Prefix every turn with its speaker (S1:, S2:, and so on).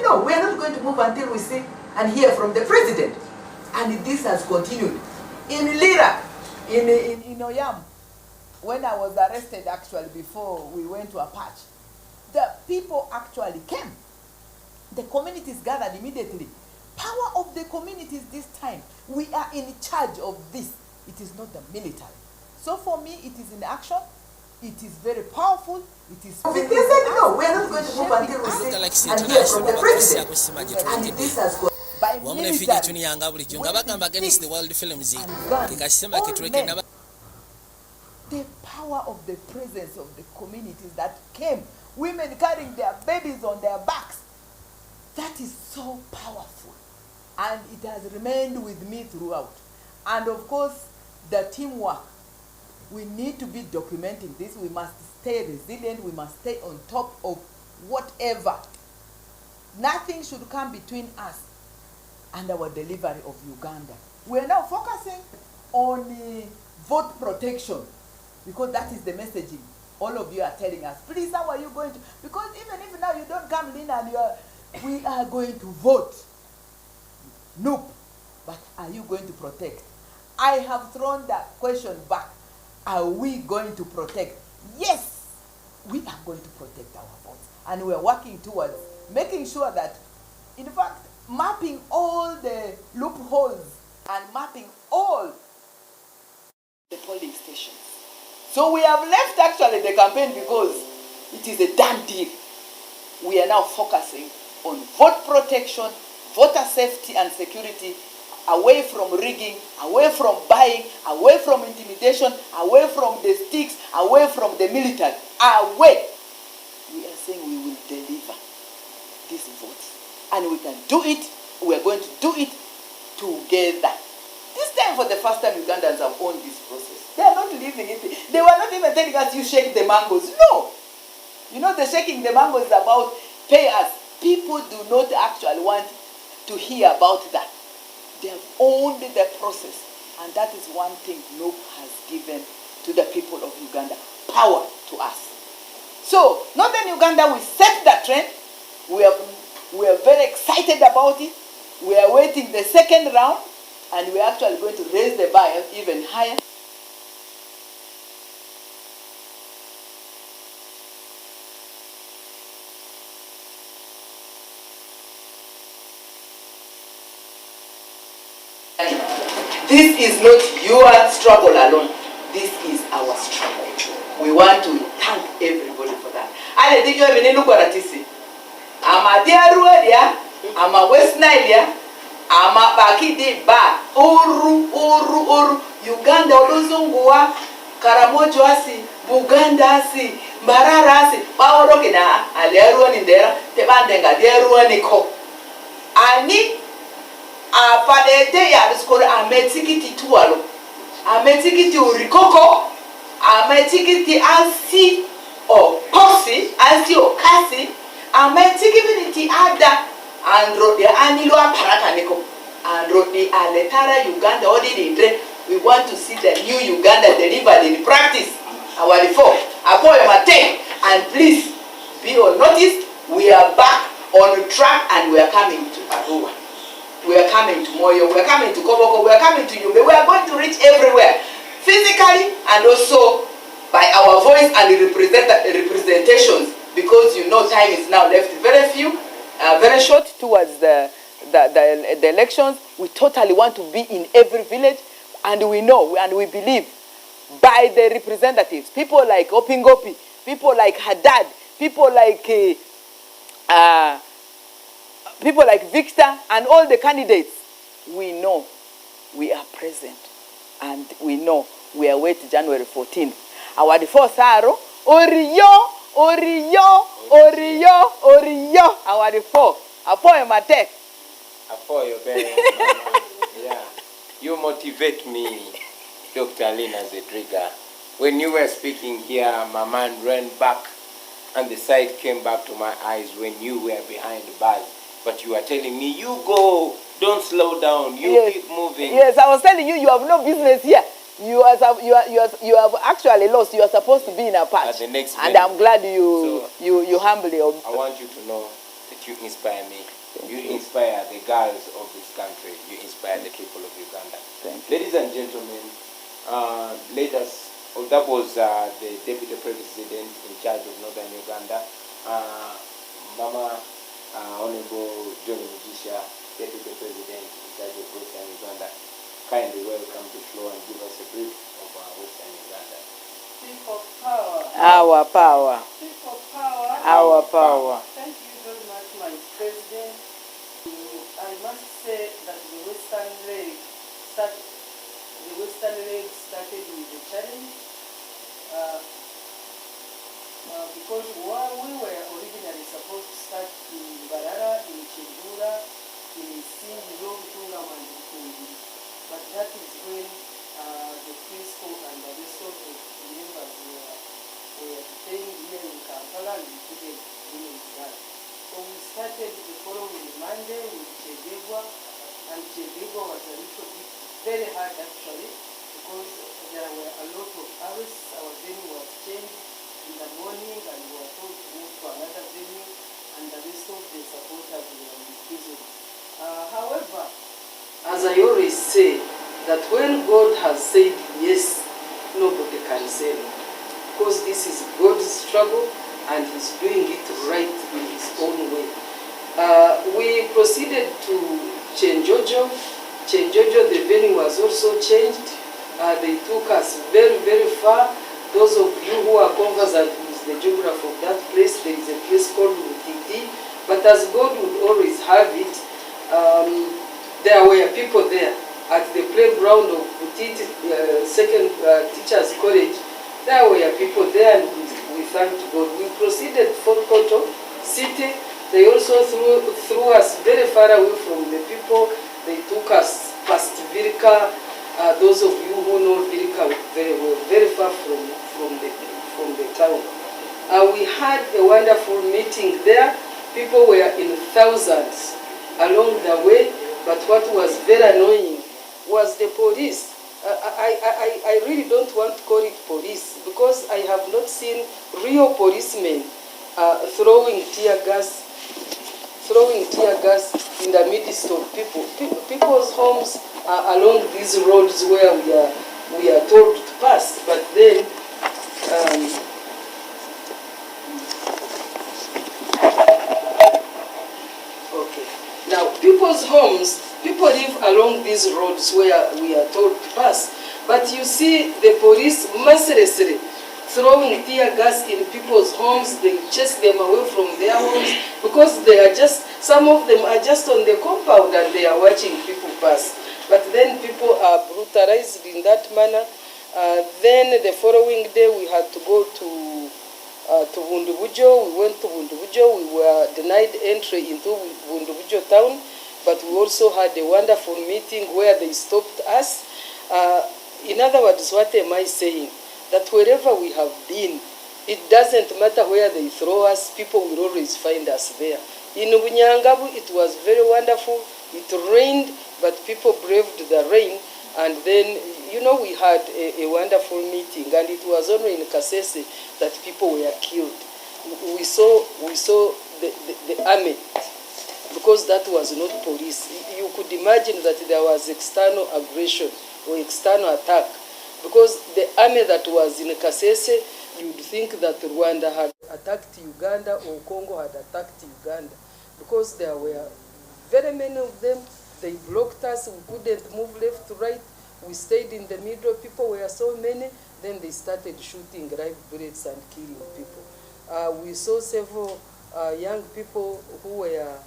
S1: no, we are not going to move until we see and hear from the president. And this has continued. In Lira, in Oyam, when I was arrested actually before we went to a patch, the people actually came. The communities gathered immediately. Power of the communities this time. We are in charge of this. It is not the military. So for me, it is in action. It is very powerful. It is. They said no, we are not going to move until we see and hear from the president. And this has got by military. The power of the presence of the communities that came, women carrying their babies on their backs, that is so powerful. And it has remained with me throughout. And of course, the teamwork. We need to be documenting this. We must stay resilient. We must stay on top of whatever. Nothing should come between us and our delivery of Uganda. We are now focusing on vote protection, because that is the messaging all of you are telling us. Please, how are you going to? Because even if now you don't come in and we are going to vote. Nope. But are you going to protect? I have thrown that question back. Are we going to protect? Yes, we are going to protect our votes. And we are working towards making sure that, in fact, mapping all the loopholes and mapping all the polling stations. So we have left actually the campaign because it is a done deal. We are now focusing on vote protection, voter safety and security, away from rigging, away from buying, away from intimidation, away from the sticks, away from the military, away. We are saying we will deliver these votes. And we can do it. We are going to do it together. This time, for the first time, Ugandans have owned this process. They are not leaving it. They were not even telling us, you shake the mangoes. No. You know, the shaking the mangoes is about pay us. People do not actually want to hear about that. They have owned the process. And that is one thing NOP has given to the people of Uganda. Power to us. So, Northern Uganda, we set that trend. We are very excited about it. We are waiting the second round. And we are actually going to raise the bar even higher. This is not your struggle alone. This is our struggle. We want to thank everybody for that. I think you have been look at this. I'm a dear I'm a West Nile, I'm a Bakidi Ba, Oru, Uganda, Oluzungua, Karamojo asi, Buganda asi, Mbarara asi, Paorokina, Aleruan in there, Tebandenga, Deruan Niko. Ani Apadete Yabiskor, Ametikiti Tualo, Ametikiti Urikoko, Ametikiti Asi or Posi, Asi or Kasi, Ametikiti Ada, and wrote the Anilua Parakaniko, and wrote the Aletara Uganda Odin. We want to see the new Uganda delivered in practice. Our reform, Apoyamate, and please be on notice. We are back on track and we are coming to Arua. We are coming to Moyo, we are coming to Koboko, we are coming to Yumbe. We are going to reach everywhere, physically and also by our voice and the representations, because you know time is now left very few, very short towards the elections. We totally want to be in every village, and we know and we believe by the representatives, people like Opingopi, people like Haddad, people like Victor and all the candidates. We know we are present and we know we are waiting January 14th. Our first arrow, Oriyo. Our four. Apoyo Matek.
S2: Apoyo, very yeah. You motivate me, Dr. Lina Zedriga. When you were speaking here, my mind ran back and the sight came back to my eyes when you were behind the bars. But you are telling me, you go, don't slow down, you keep moving.
S1: Yes, I was telling you, you have no business here. You have actually lost. You are supposed to be in a patch.
S2: At the next
S1: and I'm glad you humbly.
S2: I want you to know that You inspire me. You inspire the girls of this country. You inspire the people of Uganda.
S1: Thank you.
S2: Ladies and gentlemen, let us, that was the Deputy President in charge of Northern Uganda, Mama Honorable John Mugisha, Deputy President in charge of Western Uganda. Kindly welcome to floor and give us a brief of Western Uganda.
S3: People power.
S1: Our power.
S3: People power.
S1: Our power.
S3: Thank you very much, my president. I must say that the Western leg started with a challenge because while we were originally supposed to start in Barara, in Chindura, in Sindiro, Tungam, and Kundi, but that is when the principal and the rest of the members were staying here in Kampala, and we couldn't finish that. So we started the following Monday with Chedegwa, and Chedegwa was a little bit very hard actually, because there were a lot of arrests. Our venue was changed in the morning, and we were told to move to another venue, and the rest of the supporters were in prison. However, as I always say, that when God has said yes, nobody can say no. Because this is God's struggle, and He's doing it right in His own way. We proceeded to Chenjojo. Chenjojo, the venue was also changed. They took us very, very far. Those of you who are conversant with the geography of that place, there is a place called Mutiti. But as God would always have it, there were people there at the playground of Mutiti, Second Teachers College. There were people there, and we thanked God. We proceeded Fort Koto City. They also threw us very far away from the people. They took us past Virka. Those of you who know Virka very well, very far from the town. We had a wonderful meeting there. People were in thousands along the way, but what was very annoying was the police. I really don't want to call it police, because I have not seen real policemen throwing tear gas in the midst of people. People's homes are along these roads where we are told to pass, but then okay. Now people's homes, people live along these roads where we are told to pass, but you see the police mercilessly throwing tear gas in people's homes. They chase them away from their homes because they are just, some of them are just on the compound and they are watching people pass. But then people are brutalized in that manner. Then the following day we had to go to Bundubujo. We went to Bundubujo. We were denied entry into Bundubujo town, but we also had a wonderful meeting where they stopped us. In other words, what am I saying? That wherever we have been, it doesn't matter where they throw us, people will always find us there. In Bunyangabu, it was very wonderful. It rained, but people braved the rain. And then, you know, we had a wonderful meeting, and it was only in Kasese that people were killed. We saw the army, because that was not police. You could imagine that there was external aggression or external attack. Because the army that was in Kasese, you'd think that Rwanda had attacked Uganda or Congo had attacked Uganda. Because there were very many of them. They blocked us. We couldn't move left to right. We stayed in the middle. People were so many. Then they started shooting live bullets and killing people. We saw several young people who were